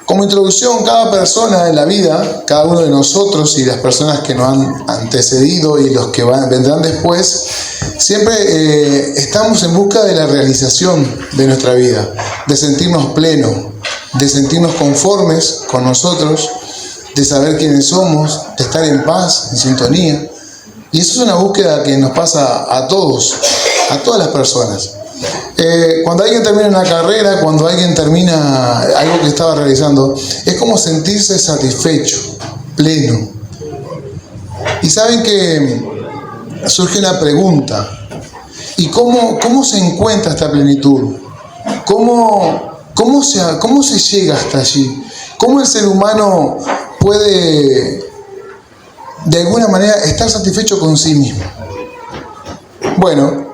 Como introducción, cada persona en la vida, cada uno de nosotros y las personas que nos han antecedido y los que vendrán después, siempre estamos en busca de la realización de nuestra vida, de sentirnos plenos, de sentirnos conformes con nosotros, de saber quiénes somos, de estar en paz, en sintonía. Y eso es una búsqueda que nos pasa a todos, a todas las personas. Cuando alguien termina una carrera, cuando alguien termina algo que estaba realizando, es como sentirse satisfecho, pleno. Y saben que surge una pregunta: ¿y cómo se encuentra esta plenitud? ¿Cómo se llega hasta allí? ¿Cómo el ser humano puede de alguna manera estar satisfecho con sí mismo? Bueno,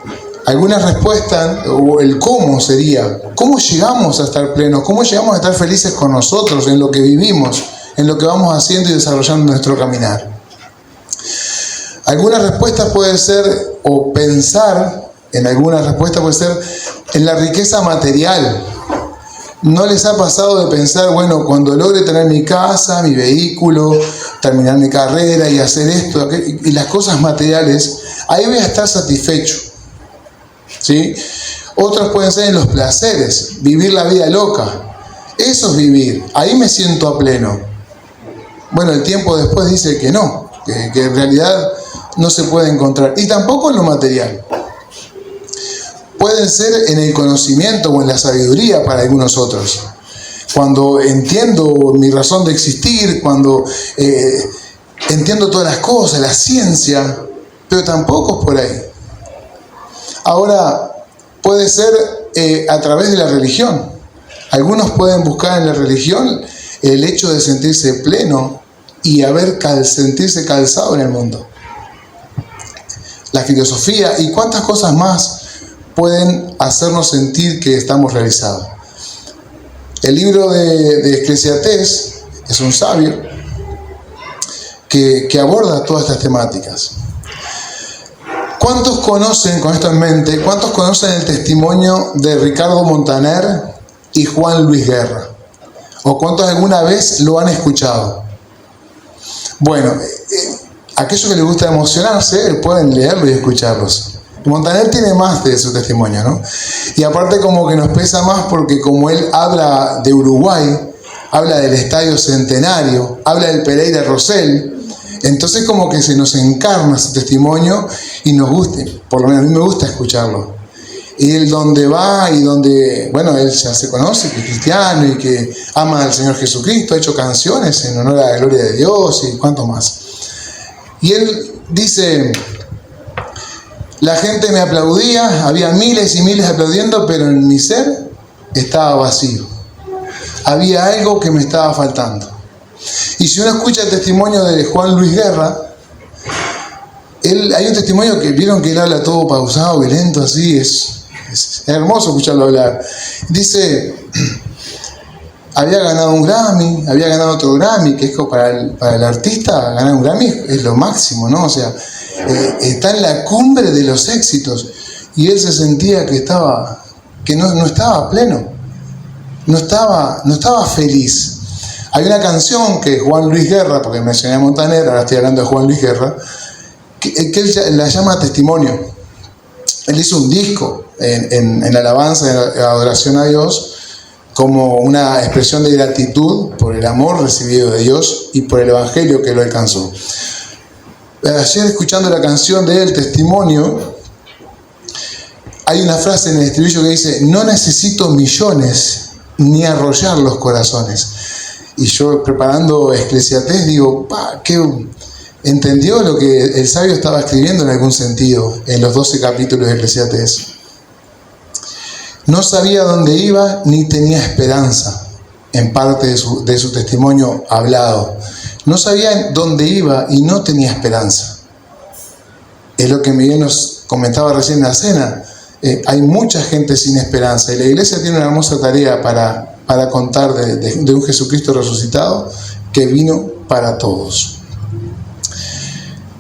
algunas respuestas, o el cómo sería: ¿cómo llegamos a estar plenos? ¿Cómo llegamos a estar felices con nosotros, en lo que vivimos, en lo que vamos haciendo y desarrollando nuestro caminar? Algunas respuestas pueden ser, o pensar en algunas respuestas puede ser en la riqueza material. ¿No les ha pasado de pensar, bueno, cuando logre tener mi casa, mi vehículo, terminar mi carrera y hacer esto, aquello, y las cosas materiales, ahí voy a estar satisfecho? ¿Sí? Otros pueden ser en los placeres, vivir la vida loca. Eso es vivir, ahí me siento a pleno. Bueno, el tiempo después dice que no, que en realidad no se puede encontrar. Y tampoco en lo material. Pueden ser en el conocimiento o en la sabiduría para algunos otros. Cuando entiendo mi razón de existir, cuando entiendo todas las cosas, la ciencia, pero tampoco es por ahí. Ahora, puede ser a través de la religión. Algunos pueden buscar en la religión el hecho de sentirse pleno y sentirse calzado en el mundo. La filosofía y cuántas cosas más pueden hacernos sentir que estamos realizados. El libro de Eclesiastés es un sabio que aborda todas estas temáticas. ¿Cuántos conocen, con esto en mente, cuántos conocen el testimonio de Ricardo Montaner y Juan Luis Guerra? ¿O cuántos alguna vez lo han escuchado? Bueno, aquellos que les gusta emocionarse pueden leerlo y escucharlos. Montaner tiene más de su testimonio, ¿no? Y aparte como que nos pesa más porque como él habla de Uruguay, habla del Estadio Centenario, habla del Pereira Rosell, entonces como que se nos encarna su testimonio y nos gusta, por lo menos a mí me gusta escucharlo. Y él donde va y donde, bueno, él ya se conoce, que es cristiano y que ama al Señor Jesucristo, ha hecho canciones en honor a la gloria de Dios y cuánto más. Y él dice: la gente me aplaudía, había miles y miles aplaudiendo, pero en mi ser estaba vacío. Había algo que me estaba faltando. Y si uno escucha el testimonio de Juan Luis Guerra, hay un testimonio que vieron que él habla todo pausado y lento, así, es hermoso escucharlo hablar. Dice, había ganado un Grammy, había ganado otro Grammy, que es como para el artista ganar un Grammy es lo máximo, ¿no? O sea, está en la cumbre de los éxitos y él se sentía que no estaba pleno, no estaba feliz. Hay una canción que Juan Luis Guerra, porque mencioné a Montaner, ahora estoy hablando de Juan Luis Guerra, que él la llama Testimonio. Él hizo un disco en alabanza, en adoración a Dios, como una expresión de gratitud por el amor recibido de Dios y por el evangelio que lo alcanzó. Ayer, escuchando la canción de él, Testimonio, hay una frase en el estribillo que dice: no necesito millones ni arrollar los corazones. Y yo, preparando Eclesiastés, digo, entendió lo que el sabio estaba escribiendo en algún sentido en los 12 capítulos de Eclesiastés. No sabía dónde iba ni tenía esperanza, en parte de su testimonio hablado. No sabía dónde iba y no tenía esperanza. Es lo que Miguel nos comentaba recién en la cena. Hay mucha gente sin esperanza y la iglesia tiene una hermosa tarea para contar de un Jesucristo resucitado que vino para todos.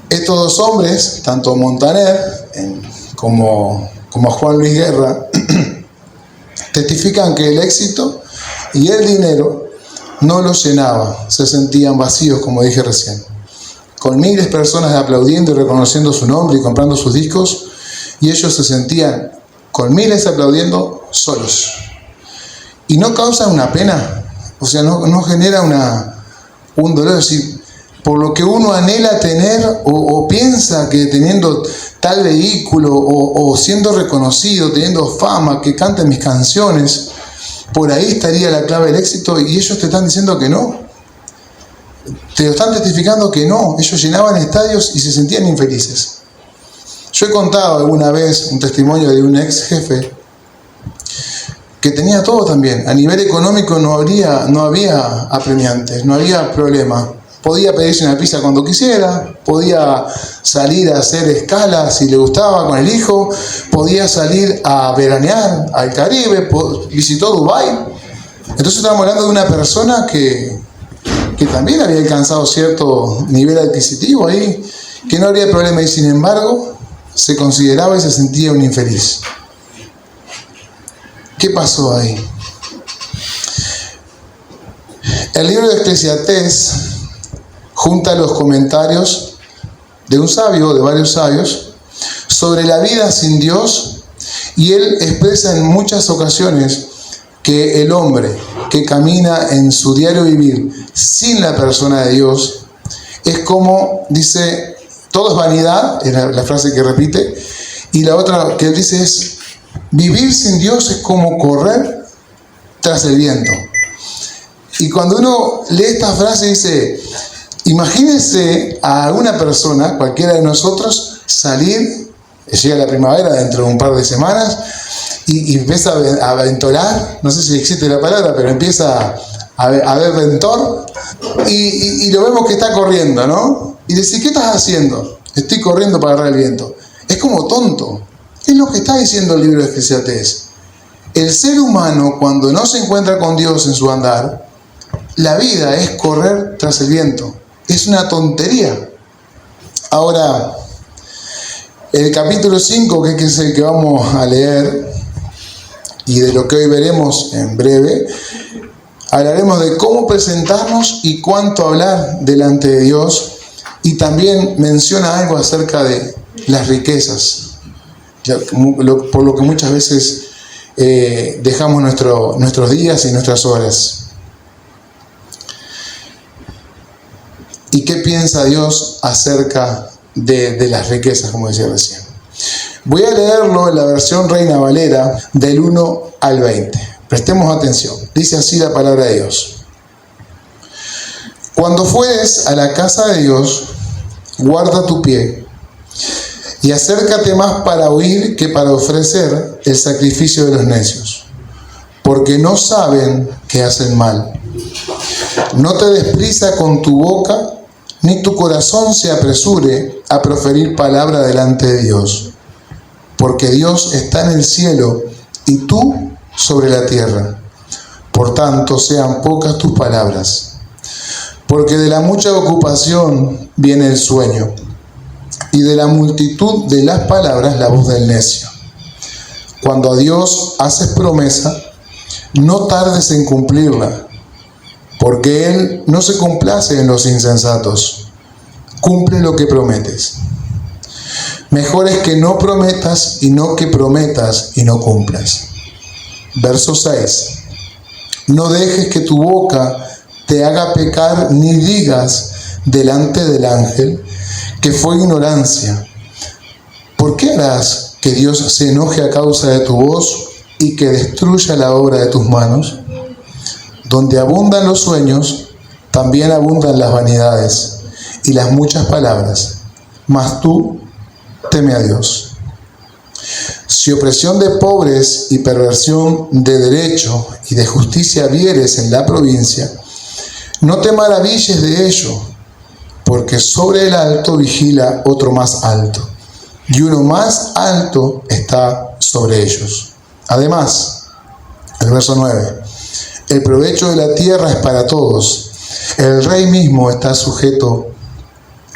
Estos dos hombres, tanto Montaner como Juan Luis Guerra, testifican que el éxito y el dinero no los llenaba, se sentían vacíos, como dije recién. Con miles de personas aplaudiendo y reconociendo su nombre y comprando sus discos, y ellos se sentían, con miles aplaudiendo, solos. Y no causa una pena, o sea, no genera un dolor, es decir, por lo que uno anhela tener o piensa que teniendo tal vehículo o siendo reconocido, teniendo fama, que canten mis canciones, por ahí estaría la clave del éxito, y ellos te están diciendo que no. Te lo están testificando que no. Ellos llenaban estadios y se sentían infelices. Yo he contado alguna vez un testimonio de un ex jefe que tenía todo también. A nivel económico no había apremiantes, no había problema. Podía pedirse una pizza cuando quisiera, podía salir a hacer escalas si le gustaba con el hijo, podía salir a veranear al Caribe, visitó Dubái. Entonces estamos hablando de una persona que también había alcanzado cierto nivel adquisitivo ahí, que no habría problema, y sin embargo se consideraba y se sentía un infeliz. ¿Qué pasó ahí? El libro de Eclesiastés junta los comentarios de un sabio, de varios sabios, sobre la vida sin Dios, y él expresa en muchas ocasiones que el hombre que camina en su diario vivir sin la persona de Dios es como, dice, todo es vanidad, es la frase que repite, y la otra que él dice es, vivir sin Dios es como correr tras el viento. Y cuando uno lee esta frase dice, imagínense a una persona, cualquiera de nosotros, salir, llega la primavera dentro de un par de semanas, y empieza a aventorar, no sé si existe la palabra, pero empieza a ver ventor, y lo vemos que está corriendo, ¿no? Y decís, ¿qué estás haciendo? Estoy corriendo para agarrar el viento. Es como tonto. Es lo que está diciendo el libro de Eclesiastés. El ser humano, cuando no se encuentra con Dios en su andar, la vida es correr tras el viento. Es una tontería. Ahora, el capítulo 5, que es el que vamos a leer, y de lo que hoy veremos en breve, hablaremos de cómo presentarnos y cuánto hablar delante de Dios, y también menciona algo acerca de las riquezas, por lo que muchas veces dejamos nuestros días y nuestras horas. ¿Y qué piensa Dios acerca de las riquezas, como decía recién? Voy a leerlo en la versión Reina Valera del 1 al 20. Prestemos atención. Dice así la palabra de Dios. Cuando fueres a la casa de Dios, guarda tu pie y acércate más para oír que para ofrecer el sacrificio de los necios, porque no saben que hacen mal. No te des prisa con tu boca, ni tu corazón se apresure a proferir palabra delante de Dios, porque Dios está en el cielo y tú sobre la tierra. Por tanto, sean pocas tus palabras, porque de la mucha ocupación viene el sueño, y de la multitud de las palabras la voz del necio. Cuando a Dios haces promesa, no tardes en cumplirla, porque Él no se complace en los insensatos. Cumple lo que prometes. Mejor es que no prometas y no que prometas y no cumplas. Verso 6. No dejes que tu boca te haga pecar, ni digas delante del ángel que fue ignorancia. ¿Por qué harás que Dios se enoje a causa de tu voz y que destruya la obra de tus manos? Donde abundan los sueños, también abundan las vanidades y las muchas palabras. Mas tú teme a Dios. Si opresión de pobres y perversión de derecho y de justicia vieres en la provincia, no te maravilles de ello, porque sobre el alto vigila otro más alto, y uno más alto está sobre ellos. Además, el verso 9, el provecho de la tierra es para todos, el rey mismo está sujeto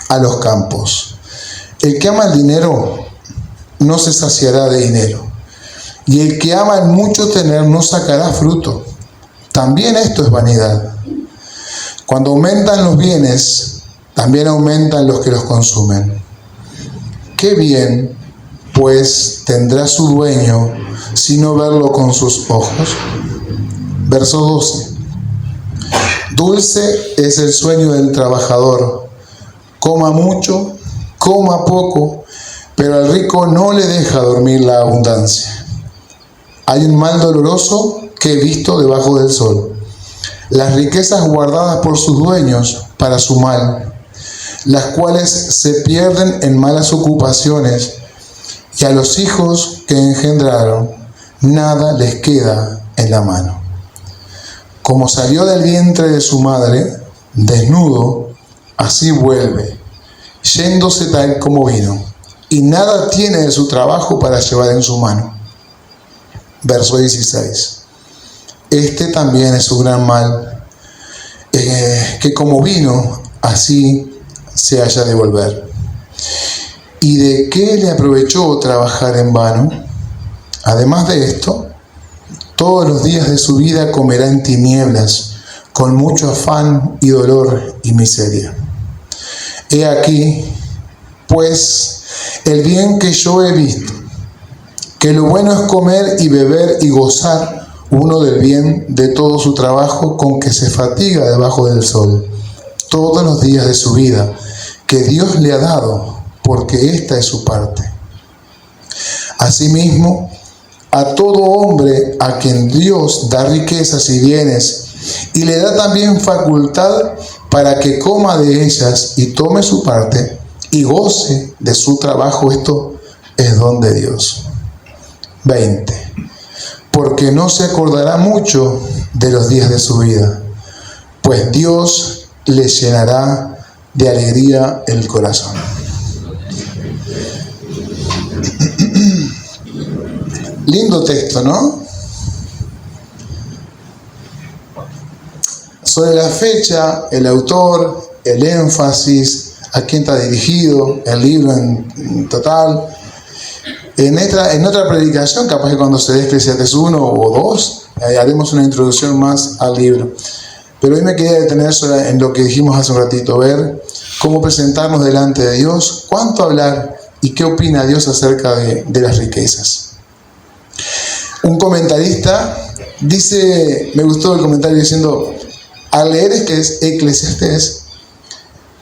a los campos. El que ama el dinero no se saciará de dinero, y el que ama el mucho tener no sacará fruto. También esto es vanidad. Cuando aumentan los bienes, también aumentan los que los consumen. Qué bien, pues, tendrá su dueño si no verlo con sus ojos. Verso 12. Dulce es el sueño del trabajador. Coma mucho, coma poco, pero al rico no le deja dormir la abundancia. Hay un mal doloroso que he visto debajo del sol. Las riquezas guardadas por sus dueños para su mal, las cuales se pierden en malas ocupaciones, y a los hijos que engendraron nada les queda en la mano. Como salió del vientre de su madre, desnudo, así vuelve, yéndose tal como vino, y nada tiene de su trabajo para llevar en su mano. Verso 16. Este también es su gran mal, que como vino, así se haya de volver. ¿Y de qué le aprovechó trabajar en vano? Además de esto, todos los días de su vida comerá en tinieblas, con mucho afán y dolor y miseria. He aquí, pues, el bien que yo he visto, que lo bueno es comer y beber y gozar uno del bien de todo su trabajo con que se fatiga debajo del sol, todos los días de su vida, que Dios le ha dado, porque esta es su parte. Asimismo, a todo hombre a quien Dios da riquezas y bienes, y le da también facultad para que coma de ellas y tome su parte, y goce de su trabajo, esto es don de Dios. 20. Porque no se acordará mucho de los días de su vida, pues Dios le llenará de alegría el corazón. Lindo texto, ¿no? Sobre la fecha, el autor, el énfasis, a quién está dirigido, el libro en total. En otra predicación, capaz que cuando se dé Eclesiastés 1 o 2, haremos una introducción más al libro. Pero hoy me quería detener en lo que dijimos hace un ratito, ver cómo presentarnos delante de Dios, cuánto hablar y qué opina Dios acerca de las riquezas. Un comentarista dice, me gustó el comentario diciendo, al leer Eclesiastés,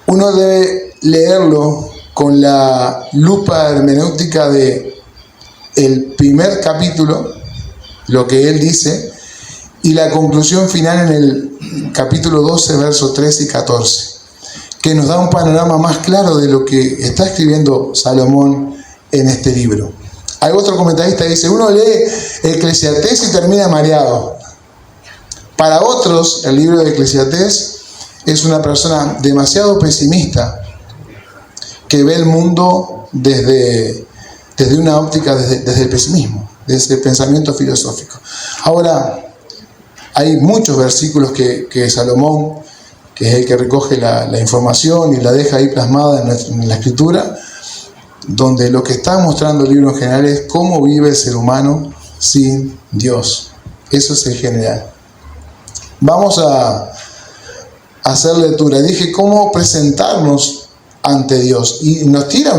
uno debe leerlo con la lupa hermenéutica de el primer capítulo, lo que él dice, y la conclusión final en el capítulo 12, versos 13 y 14, que nos da un panorama más claro de lo que está escribiendo Salomón en este libro. Hay otro comentarista que dice, uno lee Eclesiastés y termina mareado. Para otros, el libro de Eclesiastés es una persona demasiado pesimista, que ve el mundo desde una óptica, desde el pesimismo, desde el pensamiento filosófico. Ahora, hay muchos versículos que Salomón, que es el que recoge la información y la deja ahí plasmada en la Escritura, donde lo que está mostrando el libro en general es cómo vive el ser humano sin Dios. Eso es el general. Vamos a hacer lectura. Dije cómo presentarnos ante Dios y nos tira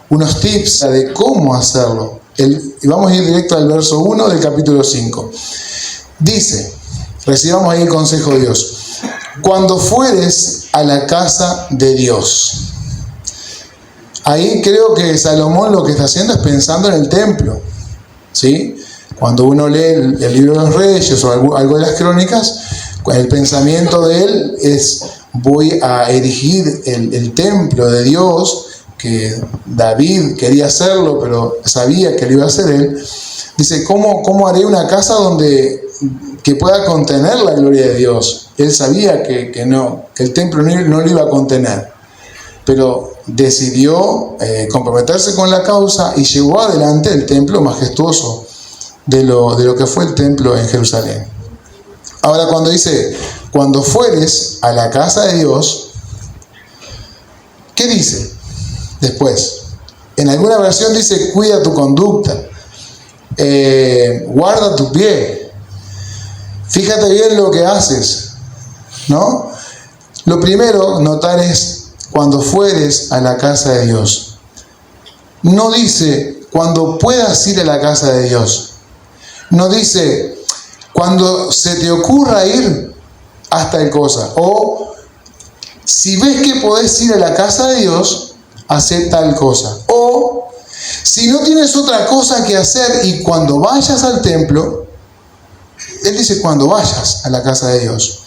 unos tips de cómo hacerlo. Y vamos a ir directo al verso 1 del capítulo 5. Dice, recibamos ahí el consejo de Dios. Cuando fueres a la casa de Dios. Ahí creo que Salomón lo que está haciendo es pensando en el templo, ¿sí? Cuando uno lee el libro de los Reyes o algo de las Crónicas, el pensamiento de él es, voy a erigir el templo de Dios, que David quería hacerlo, pero sabía que lo iba a hacer él. Dice, ¿cómo haré una casa que pueda contener la gloria de Dios? Él sabía que el templo no lo iba a contener, pero decidió comprometerse con la causa y llevó adelante el templo majestuoso de lo que fue el templo en Jerusalén. Ahora cuando dice, cuando fueres a la casa de Dios, ¿qué dice después? En alguna versión dice, cuida tu conducta, guarda tu pie, fíjate bien lo que haces, ¿no? Lo primero notar es cuando fueres a la casa de Dios. No dice cuando puedas ir a la casa de Dios. No dice cuando se te ocurra ir haz tal cosa. O si ves que podés ir a la casa de Dios, hacé tal cosa. O si no tienes otra cosa que hacer y cuando vayas al templo, él dice cuando vayas a la casa de Dios.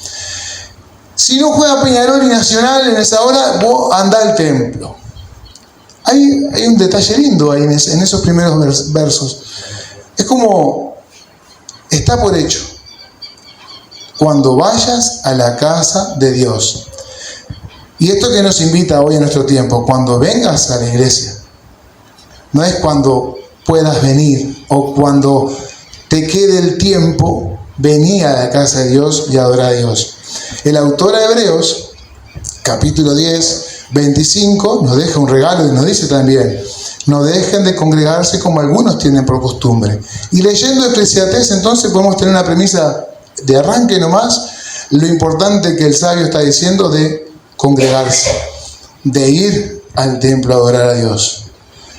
Si no juega Peñarol y Nacional en esa hora, vos andá al templo. Hay un detalle lindo ahí en esos primeros versos. Es como, está por hecho. Cuando vayas a la casa de Dios. Y esto que nos invita hoy en nuestro tiempo, cuando vengas a la iglesia. No es cuando puedas venir o cuando te quede el tiempo, vení a la casa de Dios y adorar a Dios. El autor de Hebreos, capítulo 10, 25, nos deja un regalo y nos dice también, no dejen de congregarse como algunos tienen por costumbre. Y leyendo Eclesiastés, entonces podemos tener una premisa de arranque nomás, lo importante que el sabio está diciendo de congregarse, de ir al templo a adorar a Dios,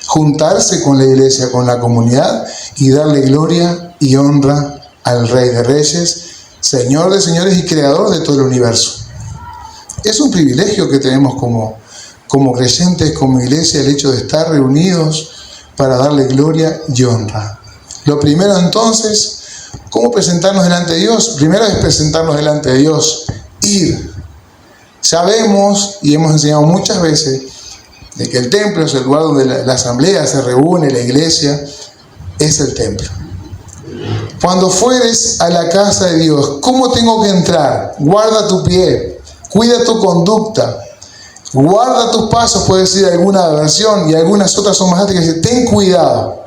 juntarse con la iglesia, con la comunidad y darle gloria y honra al Rey de Reyes, Señor de señores y Creador de todo el universo. Es un privilegio que tenemos como creyentes, como iglesia, el hecho de estar reunidos para darle gloria y honra. Lo primero entonces, ¿cómo presentarnos delante de Dios? Primero es presentarnos delante de Dios, ir. Sabemos y hemos enseñado muchas veces de que el templo es el lugar donde la asamblea se reúne, la iglesia es el templo. Cuando fueres a la casa de Dios, ¿cómo tengo que entrar? Guarda tu pie, cuida tu conducta, guarda tus pasos, puede decir alguna versión, y algunas otras son más altas que dicen, ten cuidado.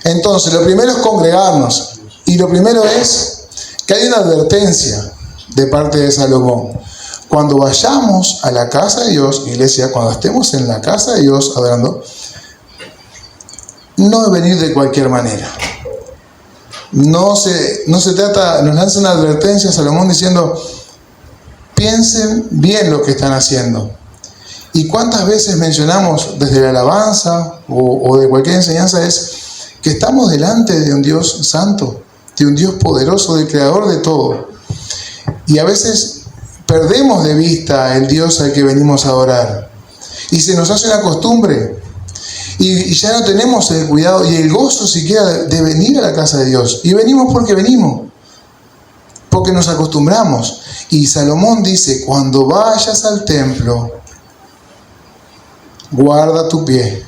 Entonces, lo primero es congregarnos, y lo primero es que hay una advertencia de parte de Salomón. Cuando vayamos a la casa de Dios, iglesia, cuando estemos en la casa de Dios adorando, no es venir de cualquier manera. No se trata, nos lanza una advertencia Salomón diciendo, piensen bien lo que están haciendo. ¿Y cuántas veces mencionamos desde la alabanza o de cualquier enseñanza es que estamos delante de un Dios santo, de un Dios poderoso, del creador de todo? Y a veces perdemos de vista el Dios al que venimos a adorar. Y se nos hace una costumbre. Y ya no tenemos el cuidado y el gozo siquiera de venir a la casa de Dios. Y venimos porque venimos. Porque nos acostumbramos. Y Salomón dice, cuando vayas al templo, guarda tu pie.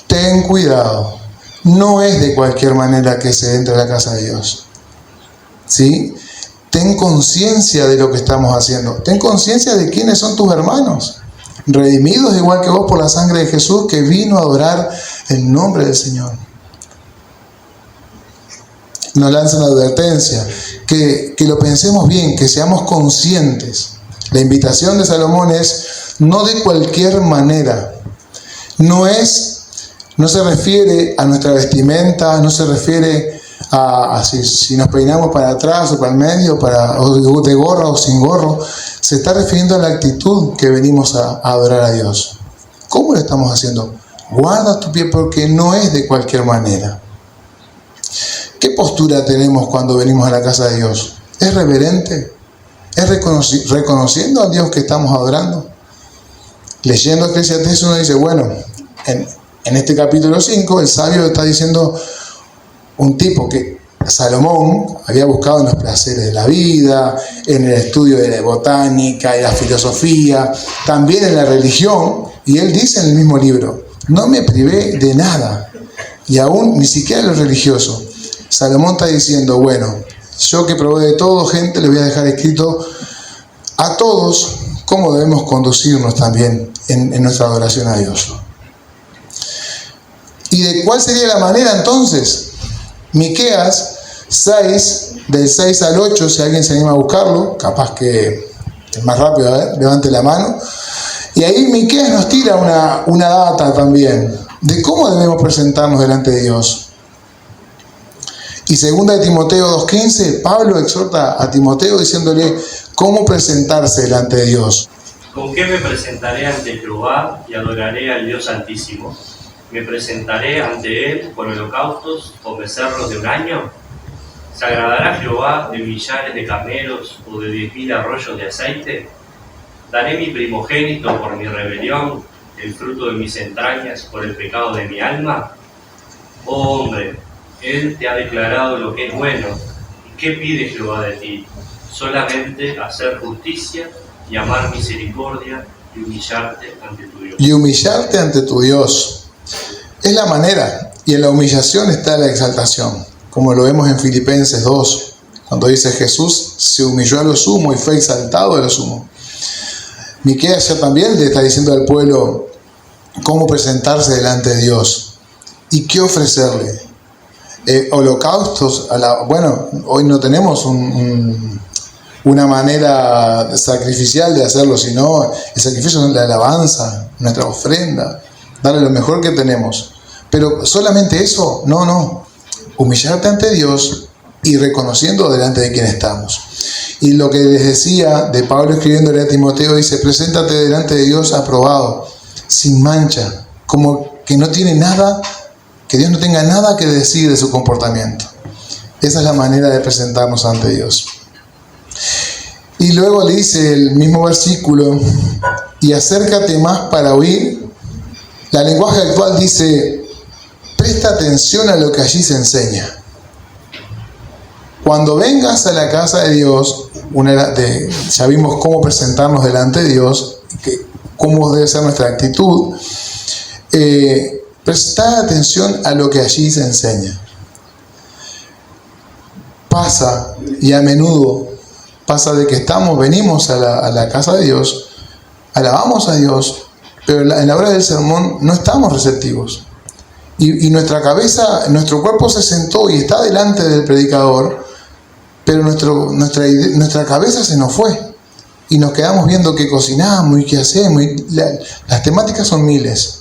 Ten cuidado. No es de cualquier manera que se entre a la casa de Dios. ¿Sí? Ten conciencia de lo que estamos haciendo. Ten conciencia de quiénes son tus hermanos. Redimidos igual que vos por la sangre de Jesús, que vino a adorar el nombre del Señor. Nos lanza una advertencia, que lo pensemos bien, que seamos conscientes. La invitación de Salomón es no de cualquier manera. No se refiere a nuestra vestimenta, no se refiere a si nos peinamos para atrás o para el medio, o de gorra o sin gorro. Se está refiriendo a la actitud que venimos a adorar a Dios. ¿Cómo lo estamos haciendo? Guarda tu pie porque no es de cualquier manera. ¿Qué postura tenemos cuando venimos a la casa de Dios? ¿Es reverente? ¿Es reconociendo al Dios que estamos adorando? Leyendo Eclesiastés uno dice, bueno, en este capítulo 5 el sabio está diciendo un tipo que Salomón había buscado en los placeres de la vida, en el estudio de la botánica y la filosofía, también en la religión, y él dice en el mismo libro, no me privé de nada, y aún ni siquiera lo religioso. Salomón está diciendo, bueno, yo que probé de todo, gente, le voy a dejar escrito a todos cómo debemos conducirnos también en nuestra adoración a Dios. ¿Y de cuál sería la manera entonces? Miqueas 6, del 6 al 8, si alguien se anima a buscarlo, capaz que es más rápido, levante la mano. Y ahí Miqueas nos tira una data también de cómo debemos presentarnos delante de Dios. Y 2 de Timoteo 2:15, Pablo exhorta a Timoteo diciéndole, ¿Cómo presentarse delante de Dios? ¿Con qué me presentaré ante Jehová y adoraré al Dios Altísimo? ¿Me presentaré ante Él con holocaustos o becerros de un año? ¿Se agradará Jehová de millares de camelos o de 10.000 arroyos de aceite? ¿Daré mi primogénito por mi rebelión, el fruto de mis entrañas por el pecado de mi alma? Oh hombre, Él te ha declarado lo que es bueno. ¿Y qué pide Jehová de ti? Solamente hacer justicia y amar misericordia y humillarte ante tu Dios. Y humillarte ante tu Dios. Es la manera, y en la humillación está la exaltación, como lo vemos en Filipenses 2, cuando dice Jesús se humilló a lo sumo y fue exaltado a lo sumo. Miqueas ya también le está diciendo al pueblo cómo presentarse delante de Dios y qué ofrecerle. Holocaustos, bueno, hoy no tenemos una manera sacrificial de hacerlo, sino el sacrificio es la alabanza, nuestra ofrenda, darle lo mejor que tenemos. Pero solamente eso, no. Humillarte ante Dios y reconociendo delante de quien estamos. Y lo que les decía de Pablo escribiéndole a Timoteo, dice, preséntate delante de Dios aprobado, sin mancha, como que no tiene nada, que Dios no tenga nada que decir de su comportamiento. Esa es la manera de presentarnos ante Dios. Y luego le dice el mismo versículo, y acércate más para oír. La lenguaje actual dice, presta atención a lo que allí se enseña. Cuando vengas a la casa de Dios, ya vimos cómo presentarnos delante de Dios, cómo debe ser nuestra actitud. Prestar atención a lo que allí se enseña. Pasa, y a menudo pasa de que venimos a la casa de Dios, alabamos a Dios, pero en la hora del sermón no estamos receptivos. Y nuestra cabeza, nuestro cuerpo se sentó y está delante del predicador, pero nuestra cabeza se nos fue. Y nos quedamos viendo qué cocinamos y qué hacemos. Las temáticas son miles.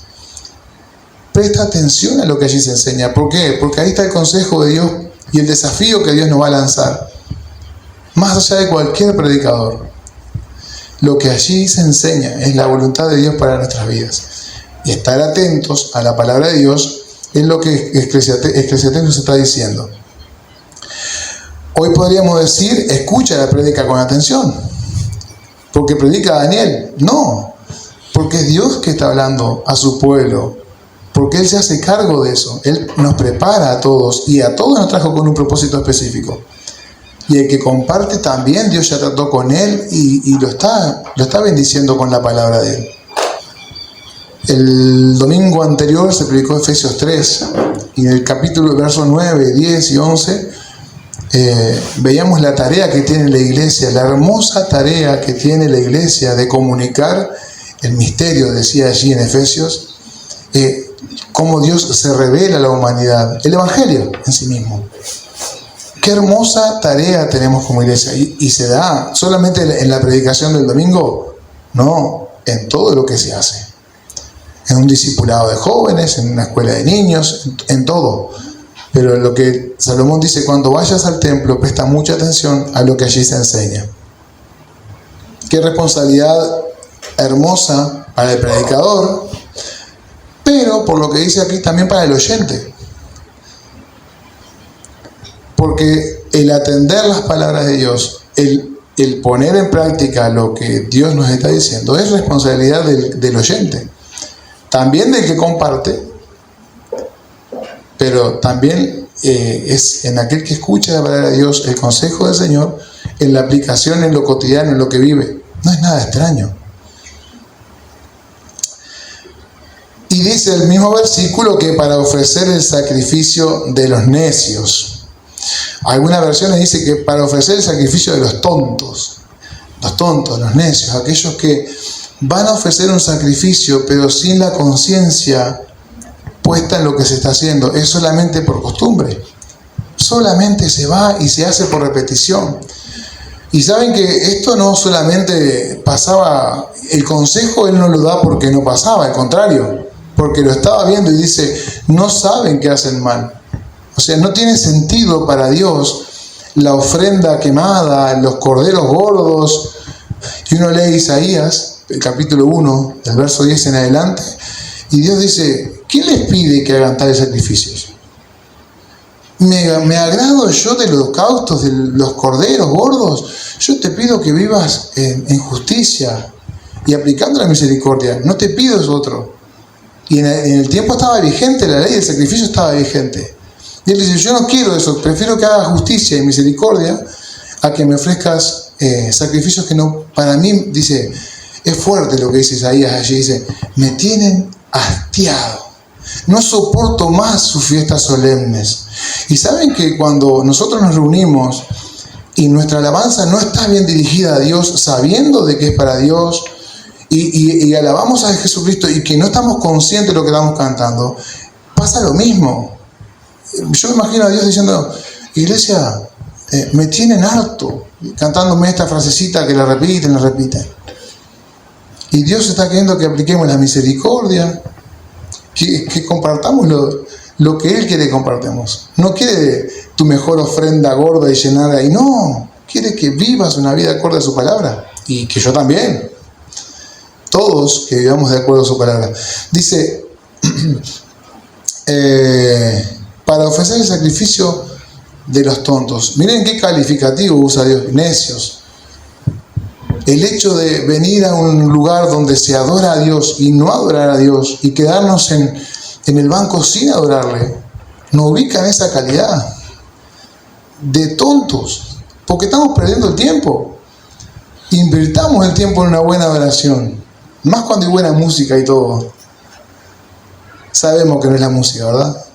Presta atención a lo que allí se enseña. ¿Por qué? Porque ahí está el consejo de Dios y el desafío que Dios nos va a lanzar. Más allá de cualquier predicador. Lo que allí se enseña es la voluntad de Dios para nuestras vidas. Y estar atentos a la palabra de Dios es lo que Eclesiastés nos está diciendo. Hoy podríamos decir, escucha la prédica con atención. Porque predica Daniel. No, porque es Dios que está hablando a su pueblo. Porque Él se hace cargo de eso. Él nos prepara a todos y a todos nos trajo con un propósito específico. Y el que comparte también, Dios ya trató con él y lo está bendiciendo con la palabra de Él. El domingo anterior se predicó Efesios 3 y en el capítulo versos 9, 10 y 11 veíamos la tarea que tiene la iglesia, la hermosa tarea que tiene la iglesia de comunicar el misterio, decía allí en Efesios, cómo Dios se revela a la humanidad, el evangelio en sí mismo. Qué hermosa tarea tenemos como iglesia y se da solamente en la predicación del domingo, no, en todo lo que se hace. En un discipulado de jóvenes, en una escuela de niños, en todo. Pero lo que Salomón dice, cuando vayas al templo, presta mucha atención a lo que allí se enseña. Qué responsabilidad hermosa para el predicador, pero por lo que dice aquí también para el oyente. Porque el atender las palabras de Dios, el poner en práctica lo que Dios nos está diciendo, es responsabilidad del oyente. También del que comparte, pero también es en aquel que escucha la palabra de Dios, el consejo del Señor, en la aplicación en lo cotidiano, en lo que vive. No es nada extraño. Y dice el mismo versículo que para ofrecer el sacrificio de los necios. Algunas versiones dice que para ofrecer el sacrificio de los tontos, los necios, aquellos que van a ofrecer un sacrificio pero sin la conciencia puesta en lo que se está haciendo. Es solamente por costumbre. Solamente se va y se hace por repetición. Y saben que esto no solamente pasaba, el consejo Él no lo da porque no pasaba, al contrario, porque lo estaba viendo y dice, no saben que hacen mal. O sea, no tiene sentido para Dios la ofrenda quemada, los corderos gordos. Y uno lee Isaías, el capítulo 1, del verso 10 en adelante, y Dios dice, ¿quién les pide que hagan tales sacrificios? ¿Me agrado yo de los holocaustos, de los corderos gordos? Yo te pido que vivas en justicia y aplicando la misericordia. No te pido eso otro. Y en el tiempo estaba vigente, la ley del sacrificio estaba vigente. Y él dice, yo no quiero eso, prefiero que hagas justicia y misericordia a que me ofrezcas sacrificios que no, para mí, dice, es fuerte lo que dice Isaías allí, dice, me tienen hastiado, no soporto más sus fiestas solemnes. Y saben que cuando nosotros nos reunimos y nuestra alabanza no está bien dirigida a Dios, sabiendo de que es para Dios, y alabamos a Jesucristo y que no estamos conscientes de lo que estamos cantando, pasa lo mismo. Yo me imagino a Dios diciendo, iglesia, me tienen harto, cantándome esta frasecita que la repiten. Y Dios está queriendo que apliquemos la misericordia, que compartamos lo que Él quiere que compartamos. No quiere tu mejor ofrenda gorda y llenar ahí, no, quiere que vivas una vida acorde a su palabra, y que yo también. Todos que vivamos de acuerdo a su palabra. Dice, para ofrecer el sacrificio de los tontos. Miren qué calificativo usa Dios, necios. El hecho de venir a un lugar donde se adora a Dios y no adorar a Dios y quedarnos en el banco sin adorarle, nos ubica en esa calidad de tontos, porque estamos perdiendo el tiempo. Invirtamos el tiempo en una buena adoración. Más cuando hay buena música y todo. Sabemos que no es la música, ¿verdad?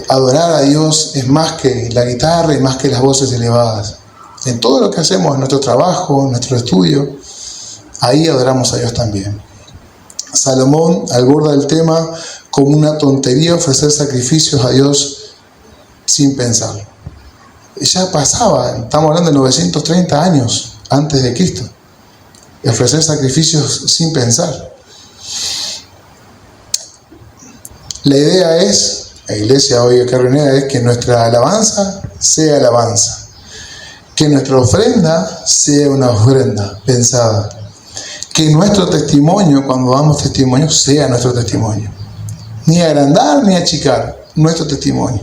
Adorar a Dios es más que la guitarra y más que las voces elevadas. En todo lo que hacemos, en nuestro trabajo, en nuestro estudio, ahí adoramos a Dios también. Salomón aborda el tema como una tontería ofrecer sacrificios a Dios sin pensarlo. Ya pasaba, estamos hablando de 930 años antes de Cristo. Y ofrecer sacrificios sin pensar. La idea es, la iglesia hoy acá reunida, es que nuestra alabanza sea alabanza, que nuestra ofrenda sea una ofrenda pensada, que nuestro testimonio, cuando damos testimonio, sea nuestro testimonio, ni agrandar ni achicar, nuestro testimonio.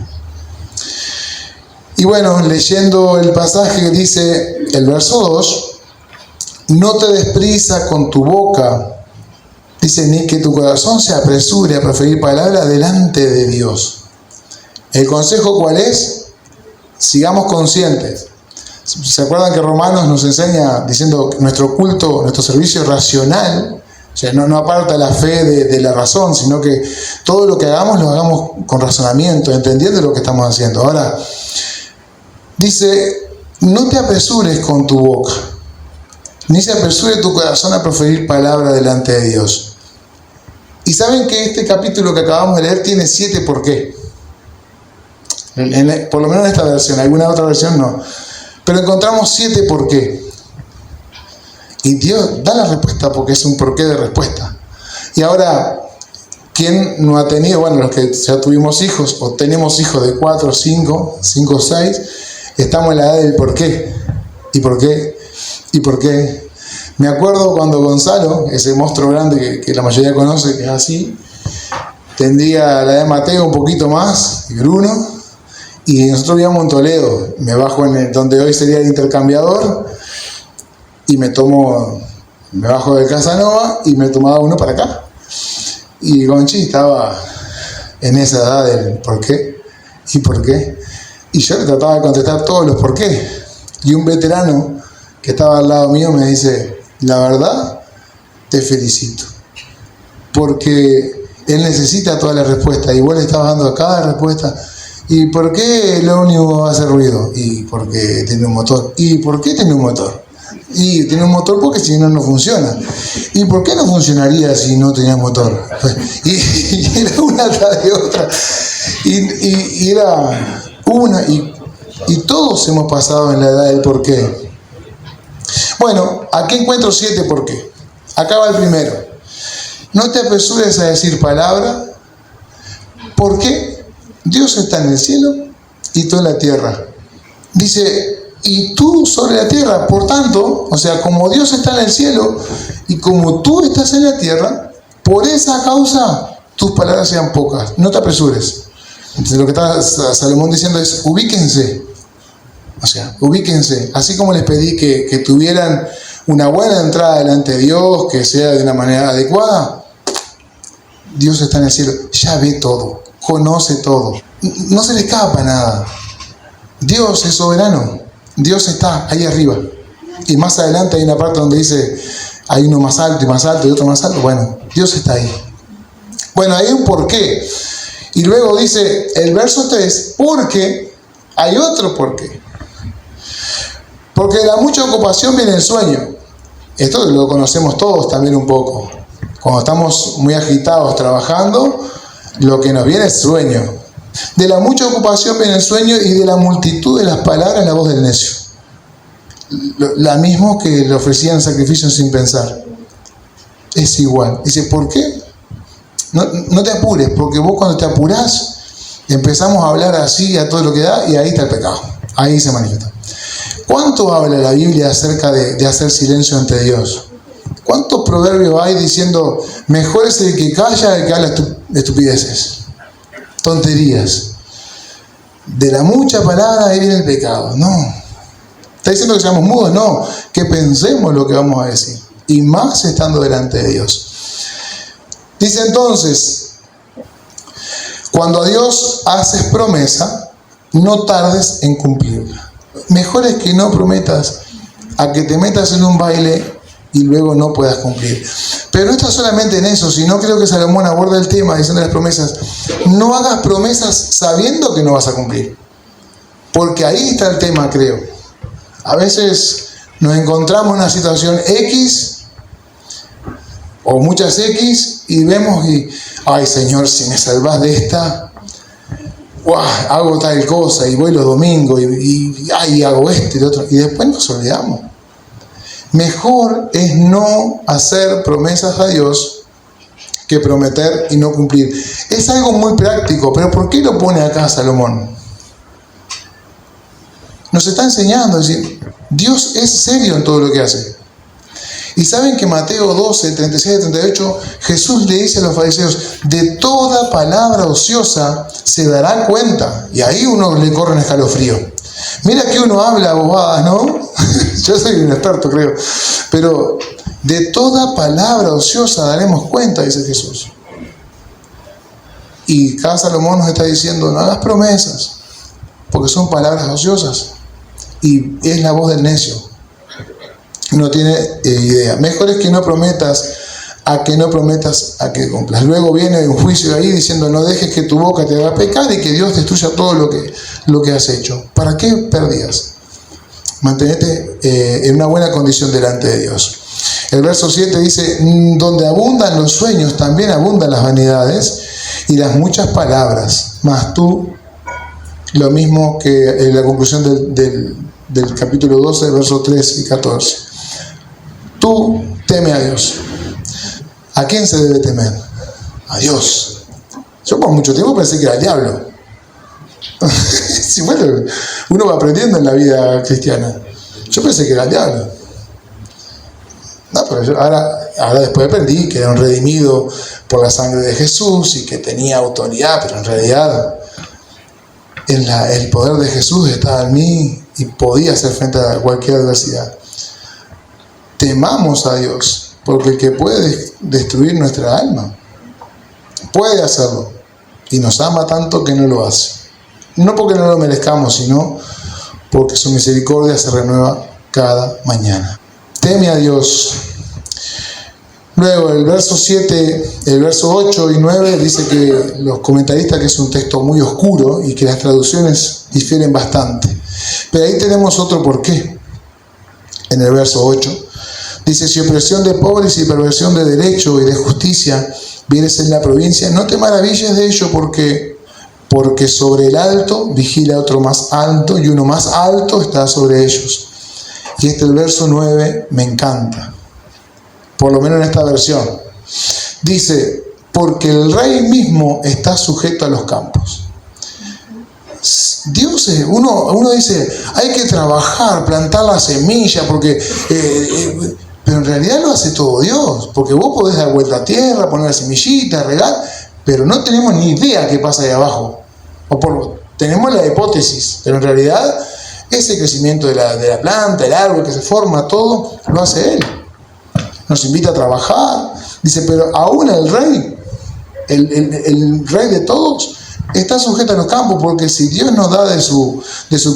Y bueno, leyendo el pasaje que dice el verso 2, no te des prisa con tu boca, dice, ni que tu corazón se apresure a proferir palabra delante de Dios. ¿El consejo cuál es? Sigamos conscientes. ¿Se acuerdan que Romanos nos enseña diciendo que nuestro culto, nuestro servicio racional, o sea, no aparta la fe de la razón, sino que todo lo que hagamos lo hagamos con razonamiento, entendiendo lo que estamos haciendo? Ahora, dice, no te apresures con tu boca, ni se apresure tu corazón a proferir palabra delante de Dios. Y saben que este capítulo que acabamos de leer tiene 7 por qué. Por lo menos en esta versión, alguna otra versión no. Pero encontramos 7 por qué. Y Dios da la respuesta porque es un porqué de respuesta. Y ahora, ¿quién no ha tenido? Bueno, los que ya tuvimos hijos o tenemos hijos de 4, 5, 6, estamos en la edad del por qué. ¿Y por qué? ¿Y por qué? Me acuerdo cuando Gonzalo, ese monstruo grande que la mayoría conoce, que es así, tendría la edad de Mateo un poquito más, y Bruno, y nosotros vivíamos en Toledo. Me bajo en donde hoy sería el intercambiador, y me bajo del Casanova y me tomaba uno para acá. Y Gonchi estaba en esa edad del por qué y por qué. Y yo le trataba de contestar todos los por qué. Y un veterano que estaba al lado mío me dice, la verdad, te felicito, porque él necesita toda la respuesta y vos le estabas dando cada respuesta. ¿Y por qué el ómnibus hace ruido? Y porque tiene un motor. ¿Y por qué tiene un motor? Y tiene un motor porque si no, no funciona. ¿Y por qué no funcionaría si no tenía motor? Y era una tras de otra. Y era una. Y todos hemos pasado en la edad del por qué. Bueno, aquí encuentro 7 por qué. Acá va el primero. No te apresures a decir palabra, porque Dios está en el cielo y tú en la tierra. dice, y tú sobre la tierra. Por tanto, o sea, como Dios está en el cielo y como tú estás en la tierra, por esa causa tus palabras sean pocas. No te apresures. Entonces lo que está Salomón diciendo es, ubíquense. O sea, ubíquense. Así como les pedí que tuvieran una buena entrada delante de Dios, que sea de una manera adecuada, Dios está en el cielo, ya ve todo, conoce todo. No se le escapa nada. Dios es soberano. Dios está ahí arriba. Y más adelante hay una parte donde dice, hay uno más alto y otro más alto. Bueno, Dios está ahí. Bueno, hay un porqué. Y luego dice el verso 3, porque hay otro porqué. Porque de la mucha ocupación viene el sueño. Esto lo conocemos todos también un poco. Cuando estamos muy agitados trabajando, lo que nos viene es sueño. De la mucha ocupación viene el sueño y de la multitud de las palabras la voz del necio. La misma que le ofrecían sacrificios sin pensar. Es igual. Dice, ¿por qué? No te apures, porque vos cuando te apurás empezamos a hablar así a todo lo que da y ahí está el pecado. Ahí se manifiesta. ¿Cuánto habla la Biblia acerca de hacer silencio ante Dios? ¿Cuántos proverbios hay diciendo, mejor es el que calla el que habla estupideces? Tonterías. De la mucha palabra ahí viene el pecado. No. ¿Está diciendo que seamos mudos? No. Que pensemos lo que vamos a decir. Y más estando delante de Dios. Dice entonces, cuando a Dios haces promesa, no tardes en cumplirla. Mejor es que no prometas a que te metas en un baile y luego no puedas cumplir. Pero no está solamente en eso, sino creo que Salomón aborda el tema diciendo las promesas. No hagas promesas sabiendo que no vas a cumplir. Porque ahí está el tema, creo. A veces nos encontramos en una situación X o muchas X y vemos y, ay Señor, si me salvas de esta, hago tal cosa y voy los domingos y hago esto y lo otro. Y después nos olvidamos. Mejor es no hacer promesas a Dios que prometer y no cumplir. Es algo muy práctico, pero ¿por qué lo pone acá Salomón? Nos está enseñando, es decir, Dios es serio en todo lo que hace. Y saben que Mateo 12, 36 y 38, Jesús le dice a los fariseos, de toda palabra ociosa se dará cuenta. Y ahí uno le corre un escalofrío. Mira que uno habla bobadas, ¿no? Yo soy un experto, creo. Pero de toda palabra ociosa daremos cuenta, dice Jesús. Y acá Salomón nos está diciendo, no hagas promesas, porque son palabras ociosas. Y es la voz del necio. No tiene idea. Mejor es que no prometas a que cumplas. Luego viene un juicio ahí diciendo, no dejes que tu boca te haga pecar y que Dios destruya todo lo que has hecho. ¿Para qué perdías? Mantenete en una buena condición delante de Dios. El verso 7 dice, donde abundan los sueños, también abundan las vanidades y las muchas palabras. Mas tú, lo mismo que en la conclusión del capítulo 12, versos 3 y 14. Tú teme a Dios. ¿A quién se debe temer? A Dios. Yo por mucho tiempo pensé que era el diablo. Sí, bueno, uno va aprendiendo en la vida cristiana. Yo pensé que era el diablo. No, pero yo ahora después aprendí que era un redimido por la sangre de Jesús y que tenía autoridad, pero en realidad el poder de Jesús estaba en mí y podía hacer frente a cualquier adversidad. Temamos a Dios, porque el que puede destruir nuestra alma puede hacerlo y nos ama tanto que no lo hace. No porque no lo merezcamos, sino porque su misericordia se renueva cada mañana. Teme a Dios. Luego el verso 7, el verso 8 y 9 dice que los comentaristas que es un texto muy oscuro y que las traducciones difieren bastante. Pero ahí tenemos otro porqué. En el verso 8 dice, si opresión de pobres y perversión de derecho y de justicia vienes en la provincia, no te maravilles de ello porque sobre el alto vigila otro más alto y uno más alto está sobre ellos. Y el verso 9 me encanta, por lo menos en esta versión. Dice, porque el rey mismo está sujeto a los campos. Dios es, uno dice, hay que trabajar, plantar la semilla, porque pero en realidad lo hace todo Dios, porque vos podés dar vuelta a tierra, poner la semillita, regar, pero no tenemos ni idea qué pasa ahí abajo. Tenemos la hipótesis, pero en realidad ese crecimiento de la planta, el árbol que se forma, todo lo hace Él. Nos invita a trabajar. Dice, pero aún el rey, el rey de todos, está sujeto a los campos, porque si Dios nos da de su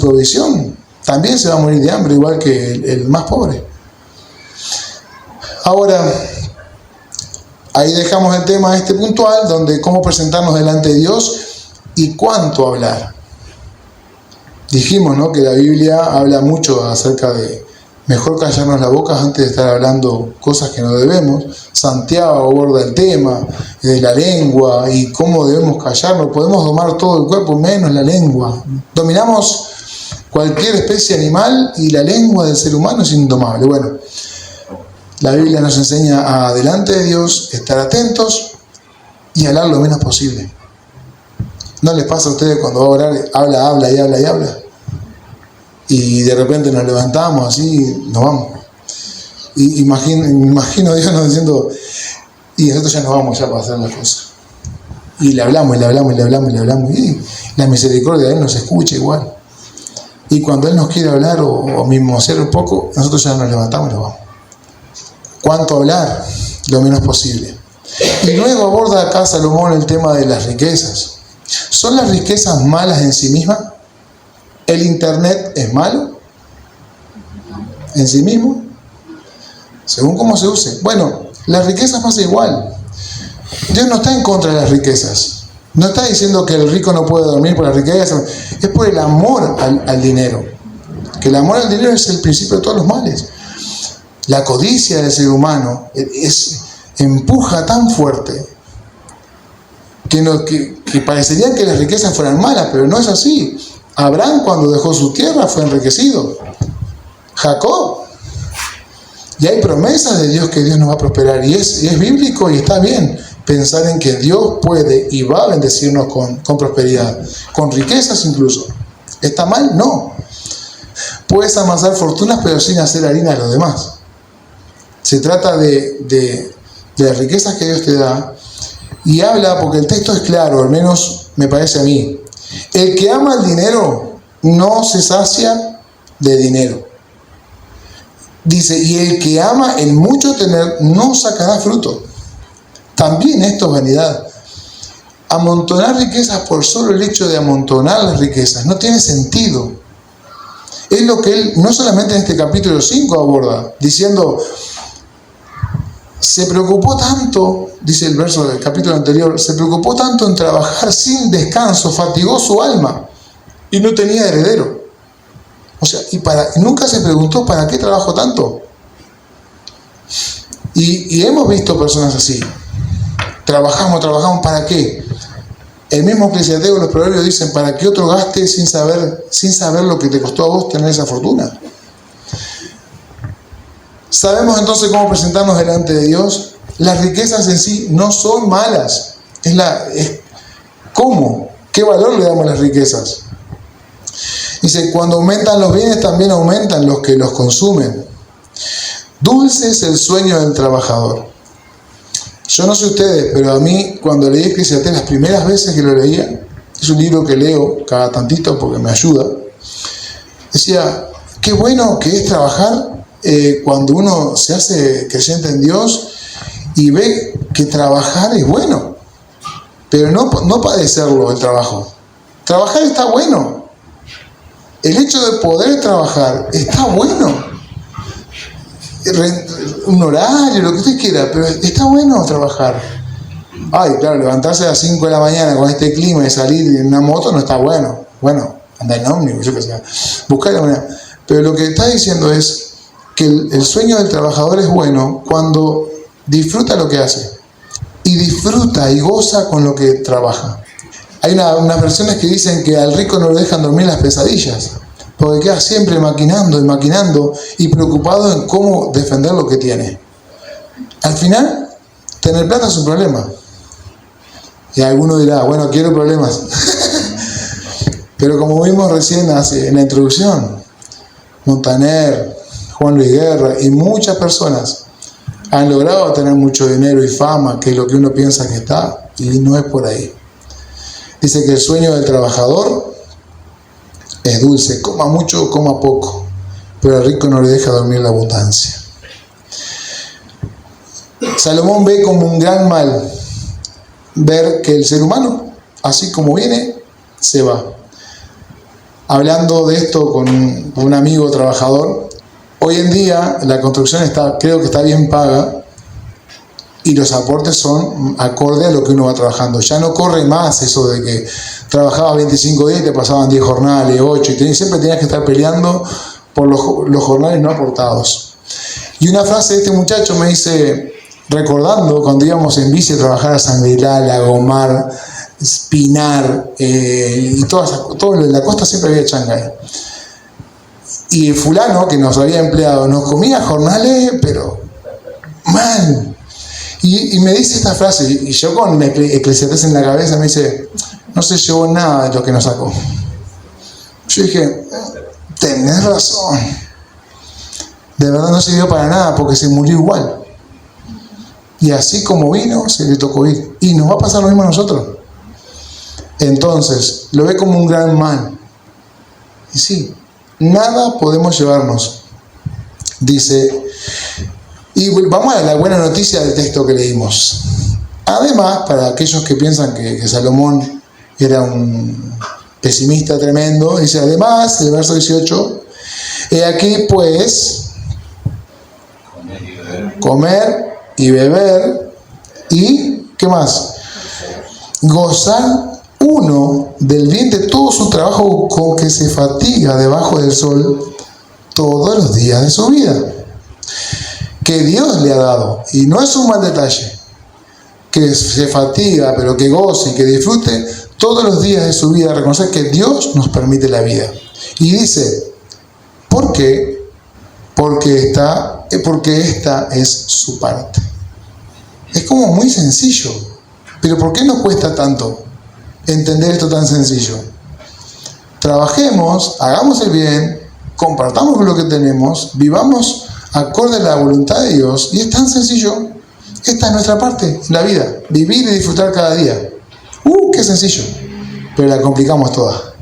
provisión, también se va a morir de hambre, igual que el más pobre. Ahora, ahí dejamos el tema puntual, donde cómo presentarnos delante de Dios y cuánto hablar. Dijimos, ¿no?, que la Biblia habla mucho acerca de mejor callarnos la boca antes de estar hablando cosas que no debemos. Santiago aborda el tema de la lengua y cómo debemos callarnos. Podemos domar todo el cuerpo menos la lengua. Dominamos cualquier especie animal y la lengua del ser humano es indomable. Bueno, la Biblia nos enseña a delante de Dios estar atentos y hablar lo menos posible. ¿No les pasa a ustedes cuando va a orar, habla? Y de repente nos levantamos así, nos vamos. Y me imagino a Dios nos diciendo, y nosotros ya nos vamos ya para hacer las cosas. Y le hablamos, y la misericordia de Él nos escucha igual. Y cuando Él nos quiere hablar o mimosear un poco, nosotros ya nos levantamos y nos vamos. ¿Cuánto hablar? Lo menos posible. Y luego aborda acá Salomón el tema de las riquezas. ¿Son las riquezas malas en sí mismas? ¿El internet es malo en sí mismo? Según cómo se use. Bueno, las riquezas pasa igual. Dios no está en contra de las riquezas. No está diciendo que el rico no puede dormir por las riquezas. Es por el amor al dinero. Que el amor al dinero es el principio de todos los males. La codicia del ser humano empuja tan fuerte que parecería que las riquezas fueran malas, pero no es así. Abraham, cuando dejó su tierra, fue enriquecido. Jacob. Y hay promesas de Dios que Dios nos va a prosperar. Y es bíblico y está bien pensar en que Dios puede y va a bendecirnos con prosperidad. Con riquezas incluso. ¿Está mal? No. Puedes amasar fortunas, pero sin hacer harina a los demás. Se trata de las riquezas que Dios te da. Y habla, porque el texto es claro, al menos me parece a mí. El que ama el dinero no se sacia de dinero. Dice, y el que ama el mucho tener no sacará fruto. También esto es vanidad. Amontonar riquezas por solo el hecho de amontonar las riquezas no tiene sentido. Es lo que él, no solamente en este capítulo 5 aborda, diciendo, se preocupó tanto, dice el verso del capítulo anterior, se preocupó tanto en trabajar sin descanso, fatigó su alma y no tenía heredero. O sea, nunca se preguntó para qué trabajo tanto. Y hemos visto personas así. Trabajamos, ¿para qué? El mismo Eclesiastés, los proverbios dicen, para que otro gaste sin saber lo que te costó a vos tener esa fortuna. Sabemos entonces cómo presentarnos delante de Dios. Las riquezas en sí no son malas. ¿Cómo? ¿Qué valor le damos a las riquezas? Dice, cuando aumentan los bienes también aumentan los que los consumen. Dulce es el sueño del trabajador. Yo no sé ustedes, pero a mí cuando leí Eclesiastés, las primeras veces que lo leía, es un libro que leo cada tantito porque me ayuda, decía, qué bueno que es trabajar cuando uno se hace creyente en Dios y ve que trabajar es bueno, pero no padecerlo el trabajo. Trabajar está bueno. El hecho de poder trabajar está bueno. Un horario, lo que usted quiera, pero está bueno trabajar. Ay, claro, levantarse a las 5 de la mañana con este clima y salir en una moto no está bueno. Bueno, andar en ómnibus, yo qué sé, buscar la manera. Pero lo que está diciendo es que el sueño del trabajador es bueno cuando disfruta lo que hace. Y disfruta y goza con lo que trabaja. Hay unas versiones que dicen que al rico no le dejan dormir las pesadillas, porque queda siempre maquinando y preocupado en cómo defender lo que tiene. Al final, tener plata es un problema. Y alguno dirá, bueno, quiero problemas. Pero como vimos recién en la introducción, Montaner, Juan Luis Guerra y muchas personas han logrado tener mucho dinero y fama, que es lo que uno piensa que está, y no es por ahí. Dice que el sueño del trabajador es dulce, coma mucho o coma poco, pero al rico no le deja dormir la abundancia. Salomón ve como un gran mal ver que el ser humano, así como viene, se va. Hablando de esto con un amigo trabajador, hoy en día la construcción creo que está bien paga y los aportes son acorde a lo que uno va trabajando. Ya no corre más eso de que trabajabas 25 días y te pasaban 10 jornales, 8, y siempre tenías que estar peleando por los jornales no aportados. Y una frase de este muchacho me dice, recordando cuando íbamos en bici a trabajar a San Miguel, a Gomar, Pinar, y todo en la costa siempre había changa. Y fulano que nos había empleado nos comía jornales, pero mal. Y me dice esta frase, y yo con Eclesiastés en la cabeza me dice, no se llevó nada de lo que nos sacó. Yo dije, tenés razón. De verdad no sirvió para nada porque se murió igual. Y así como vino, se le tocó ir. Y nos va a pasar lo mismo a nosotros. Entonces, lo ve como un gran mal. Y sí, nada podemos llevarnos. Dice, y vamos a la buena noticia del texto que leímos. Además, para aquellos que piensan que Salomón era un pesimista tremendo, dice, además, el verso 18, he aquí pues, comer y beber, y, ¿qué más? Gozar uno del bien de todo su trabajo con que se fatiga debajo del sol todos los días de su vida, que Dios le ha dado, y no es un mal detalle, que se fatiga, pero que goce y que disfrute todos los días de su vida, reconocer que Dios nos permite la vida. Y dice, ¿por qué? Porque esta es su parte. Es como muy sencillo, pero ¿por qué nos cuesta tanto entender esto tan sencillo? Trabajemos, hagamos el bien, compartamos lo que tenemos, vivamos acorde a la voluntad de Dios, y es tan sencillo. Esta es nuestra parte en la vida, vivir y disfrutar cada día. ¡Qué sencillo! Pero la complicamos toda.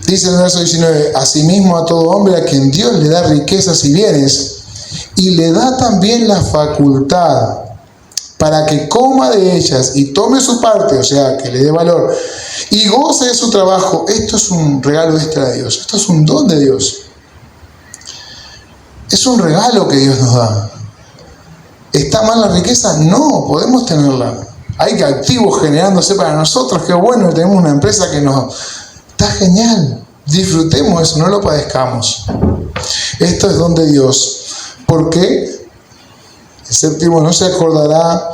Dice en el verso 19, asimismo a todo hombre a quien Dios le da riquezas y bienes, y le da también la facultad para que coma de ellas y tome su parte, o sea, que le dé valor, y goce de su trabajo. Esto es un regalo extra de Dios, esto es un don de Dios. Es un regalo que Dios nos da. ¿Está mal la riqueza? No, podemos tenerla. Hay activos generándose para nosotros, qué bueno, tenemos una empresa que nos... Está genial, disfrutemos eso, no lo padezcamos. Esto es don de Dios. ¿Por qué? El séptimo, no se acordará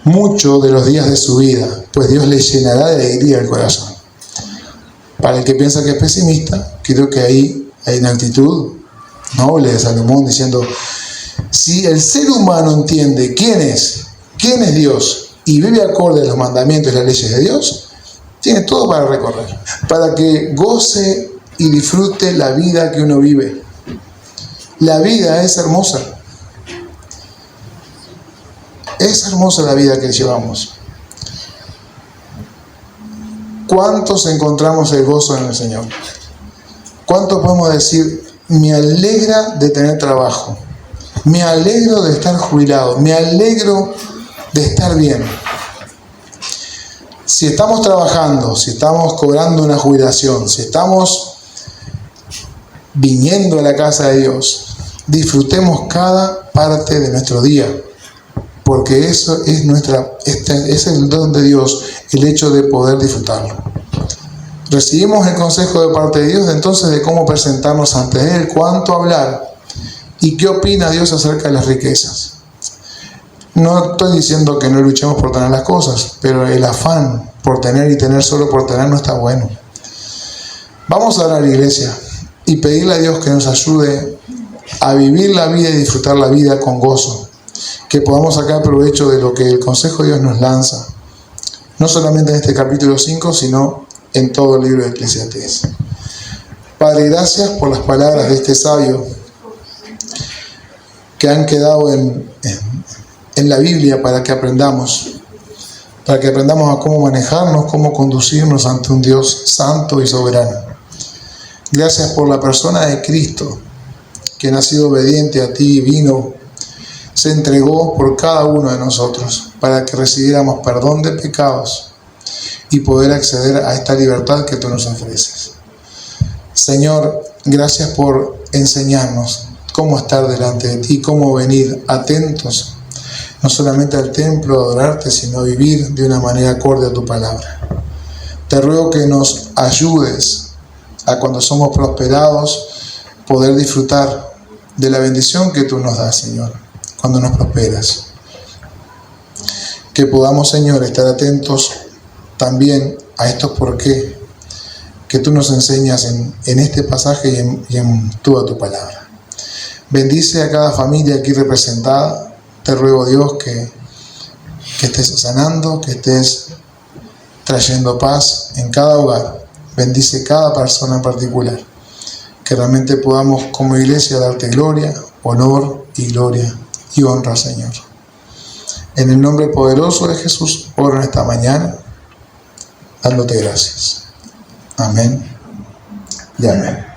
mucho de los días de su vida, pues Dios le llenará de alegría el corazón. Para el que piensa que es pesimista, creo que ahí hay una actitud noble de Salomón diciendo, si el ser humano entiende quién es Dios y vive acorde a los mandamientos y las leyes de Dios, tiene todo para recorrer, para que goce y disfrute la vida que uno vive. La vida es hermosa. Es hermosa la vida que llevamos. ¿Cuántos encontramos el gozo en el Señor? ¿Cuántos podemos decir, me alegra de tener trabajo? Me alegro de estar jubilado. Me alegro de estar bien. Si estamos trabajando, si estamos cobrando una jubilación, si estamos viniendo a la casa de Dios, disfrutemos cada parte de nuestro día, porque eso es es el don de Dios, el hecho de poder disfrutarlo. Recibimos el consejo de parte de Dios entonces de cómo presentarnos ante Él, cuánto hablar y qué opina Dios acerca de las riquezas. No estoy diciendo que no luchemos por tener las cosas, pero el afán por tener y tener solo por tener no está bueno. Vamos a orar, iglesia, y pedirle a Dios que nos ayude a vivir la vida y disfrutar la vida con gozo, que podamos sacar provecho de lo que el consejo de Dios nos lanza, no solamente en este capítulo 5, sino en todo el libro de Eclesiastés. Padre, gracias por las palabras de este sabio que han quedado en la Biblia para que aprendamos a cómo manejarnos, cómo conducirnos ante un Dios santo y soberano. Gracias por la persona de Cristo, quien ha sido obediente a ti, vino, se entregó por cada uno de nosotros para que recibiéramos perdón de pecados y poder acceder a esta libertad que tú nos ofreces. Señor, gracias por enseñarnos cómo estar delante de ti, cómo venir atentos, no solamente al templo a adorarte, sino a vivir de una manera acorde a tu palabra. Te ruego que nos ayudes a, cuando somos prosperados, poder disfrutar de la bendición que tú nos das, Señor, cuando nos prosperas. Que podamos, Señor, estar atentos también a estos por qué que tú nos enseñas en este pasaje y en toda tu palabra. Bendice a cada familia aquí representada. Te ruego, Dios, que estés sanando, que estés trayendo paz en cada hogar. Bendice cada persona en particular. Que realmente podamos como iglesia darte gloria, honor y gloria y honra, Señor. En el nombre poderoso de Jesús, oro en esta mañana, dándote gracias. Amén y amén.